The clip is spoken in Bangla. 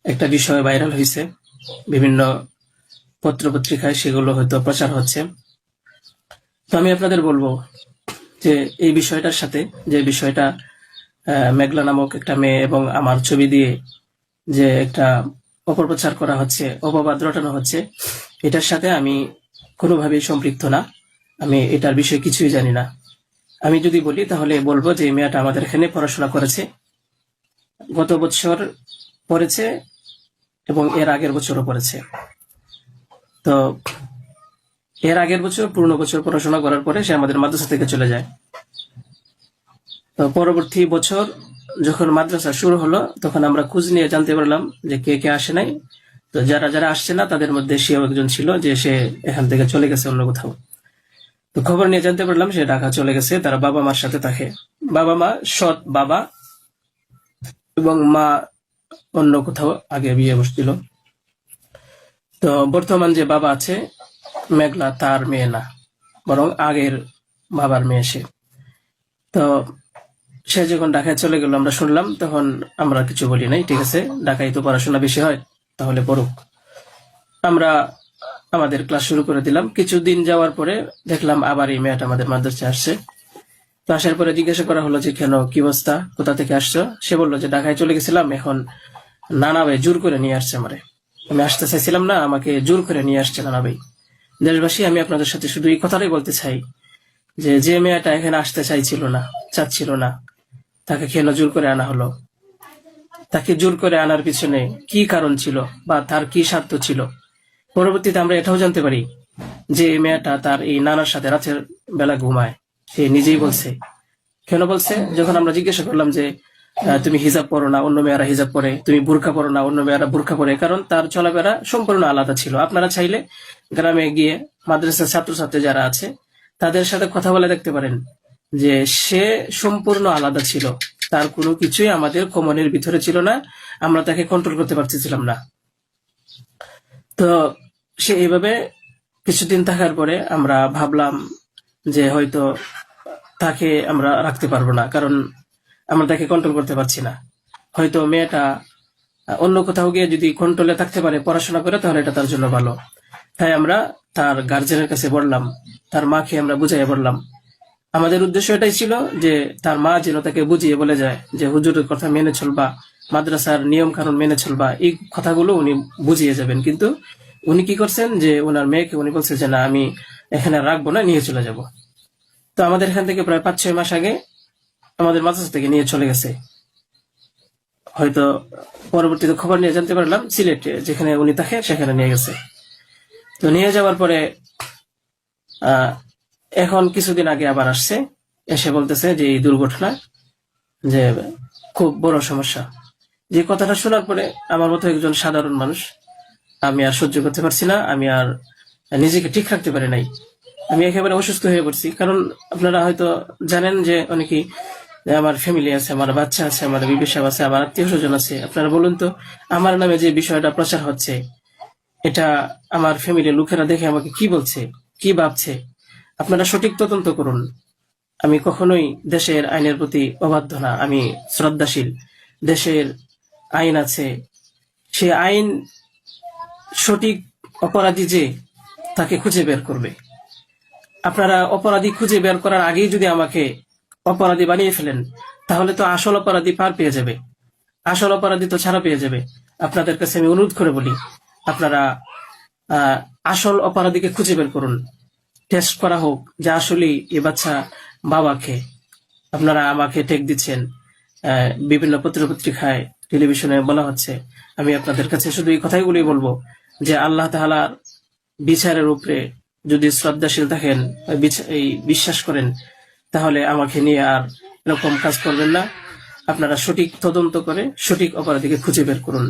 একটা বিষয় ভাইরাল হয়েছে বিভিন্ন পত্রপত্রিকায়, সেগুলো হয়তো প্রচার হচ্ছে। তো আমি আপনাদের বলবো যে এই বিষয়টার সাথে, যে বিষয়টা মেঘলা নামক একটা মেয়ে এবং আমার ছবি দিয়ে যে একটা অপপ্রচার করা হচ্ছে, অপবাদ রটানো হচ্ছে, এটার সাথে আমি কোনোভাবেই সম্পৃক্ত না। আমি এটার বিষয়ে কিছুই জানি না। আমি যদি বলি তাহলে বলবো যে এই মেয়েটা আমাদের এখানে পড়াশোনা করেছে, গত বছর পড়েছে এবং এর আগের বছরও পড়েছে। তো এর আগের বছর পূর্ণ বছর পড়াশোনা করার পরে সে আমাদের মাদ্রাসা থেকে চলে যায়। তো পরবর্তী বছর যখন মাদ্রাসা শুরু হলো, তখন আমরা খোঁজ নিয়ে জানতে পারলাম যে কে কে আসে নাই। তো যারা যারা আসছে না তাদের মধ্যে সেও একজন ছিল, যে সে এখান থেকে চলে গেছে অন্য কোথাও। তো খবর নিয়ে জানতে পারলাম সে ঢাকা চলে গেছে, তার বাবা মার সাথে থাকে। বাবা মা সৎ বাবা, এবং মা অন্য কোথাও আগে বিয়ে বসছিল। তো বর্তমান যে বাবা আছে মেঘলা, তার মেয়ে না, বরং আগের বাবার মেয়ে সে। তো সে যখন ঢাকায় চলে গেল আমরা শুনলাম, তখন আমরা কিছু বলি নাই, ঠিক আছে, ঢাকায় তো পড়াশোনা বেশি হয়, তাহলে পড়ুক। আমরা আমাদের ক্লাস শুরু করে দিলাম। কিছুদিন যাওয়ার পরে দেখলাম আবার এই মেয়েটা আমাদের মাদ্রাসায় আসছে। তো আসার পরে জিজ্ঞাসা করা হলো যে কেন, কি অবস্থা, কোথা থেকে আসছো? সে বললো যে ঢাকায় চলে গেছিলাম, এখন নানা ভাই জোর করে নিয়ে আসছে আমারে। আমি আসতে চাইছিলাম না, আমাকে জোর করে নিয়ে আসছে নানা ভাই। দেশবাসী, আমি আপনাদের সাথে শুধু এই কথাটাই বলতে চাই যে যে মেয়েটা এখানে আসতে চাচ্ছিল না, তাকে কেন জোর করে আনা হলো? তাকে জোর করে আনার পিছনে কি কারণ ছিল বা তার কি স্বার্থ ছিল? পরবর্তীতে আমরা এটাও জানতে পারি যে এই মেয়েটা তার এই নানার সাথে রাতের বেলা ঘুমায়। সে নিজেই বলছে। কেন বলছে? যখন আমরা জিজ্ঞাসা করলাম যে তুমি হিজাব পরো না, অন্য মেয়েরা হিজাব পরে, তুমি বোরকা পরো না, অন্য মেয়েরা বোরকা পরে, কারণ তার চলাফেরা সম্পূর্ণ আলাদা ছিল। আপনারা চাইলে গ্রামে গিয়ে মাদ্রাসার ছাত্রছাত্রী যারা আছে তাদের সাথে কথা বলে দেখতে পারেন যে সে সম্পূর্ণ আলাদা ছিল। তার কোনো কিছুই আমাদের কমনের ভিতরে ছিল না, আমরা তাকে কন্ট্রোল করতে পারতেছিলাম না। তো সে এইভাবে কিছুদিন থাকার পরে আমরা ভাবলাম যে হয়তো তাকে আমরা রাখতে পারবো না, কারণ আমরা তাকে কন্ট্রোল করতে পারছি না। হয়তো মেয়েটা অন্য কোথাও গিয়ে যদি কন্ট্রোলে থাকতে পারে, পড়াশোনা করে, তাহলে এটা তার জন্য ভালো। তাই আমরা তার গার্জেনের কাছে বললাম, তার মাকে আমরা বুঝাইয়া বললাম। আমাদের উদ্দেশ্য এটাই ছিল যে তার মা যেন তাকে বুঝিয়ে বলে যায় যে হুজুরের কথা মেনে চলবা, মাদ্রাসার নিয়ম কানুন মেনে চলবা, এই কথাগুলো উনি বুঝিয়ে যাবেন। কিন্তু উনি কি করছেন যে ওনার মেয়েকে উনি বলছে যে না, আমি এখানে রাখবো না, নিয়ে চলে যাব। তো আমাদের এখান থেকে প্রায় 5-6 মাস আগে আমাদের মাদ্রাসা থেকে নিয়ে চলে গেছে। হয়তো পরবর্তীতে খবর নিয়ে জানতে পারলাম সিলেটে যেখানে উনি থাকে সেখানে নিয়ে গেছে। তো নিয়ে যাওয়ার পরে এখন কিছুদিন আগে আবার আসছে, এসে বলতেছে যে এই দুর্ঘটনা, যে খুব বড় সমস্যা। যে কথাটা শোনার পরে আমার মতো একজন সাধারণ মানুষ, আমি আর সহ্য করতে পারছি না, আমি আর নিজেকে ঠিক রাখতে পারি নাই। আমি একেবারে অসুস্থ হয়ে পড়ছি। কারণ আপনারা হয়তো জানেন যে অনেকেই, আমার ফ্যামিলি আছে, আমার বাচ্চা আছে, আমার বিবি সাহেব আছে, আমার আত্মীয় স্বজন আছে। আপনারা বলুন তো, আমার নামে যে বিষয়টা প্রচার হচ্ছে, এটা আমার ফ্যামিলির লোকেরা দেখে আমাকে কি বলছে, কি ভাবছে? আপনারা সঠিক তদন্ত করুন। আমি কখনোই দেশের আইনের প্রতি অবাধ্য না, আমি শ্রদ্ধাশীল। দেশের আইন আছে, সে আইন সঠিক অপরাধী যে, তাকে খুঁজে বের করবে। আপনারা অপরাধী খুঁজে বের করার আগেই যদি আমাকে অপরাধী বানিয়ে ফেলেন, তাহলে তো আসল অপরাধী পার পেয়ে যাবে, আসল অপরাধী তো ছাড়া পেয়ে যাবে। আপনাদের কাছে আমি অনুরোধ করে বলি, আপনারা আসল অপরাধীকে খুঁজে বের করুন। টেস্ট করা হোক যে আসলে এ বাচ্চা বাবাকে। আপনারা আমাকে টেক দিচ্ছেন, বিভিন্ন পত্রপত্রিকায়, টেলিভিশনে বলা হচ্ছে। আমি আপনাদের কাছে শুধু এই কথাইগুলি বলবো যে আল্লাহ তাআলার বিচারের উপরে যদি শ্রদ্ধাশীল থাকেন, এই বিশ্বাস করেন, তাহলে আমাকে নিয়ে আর এরকম কাজ করবেন না। আপনারা সঠিক তদন্ত করে সঠিক অপরাধীকে খুঁজে বের করুন।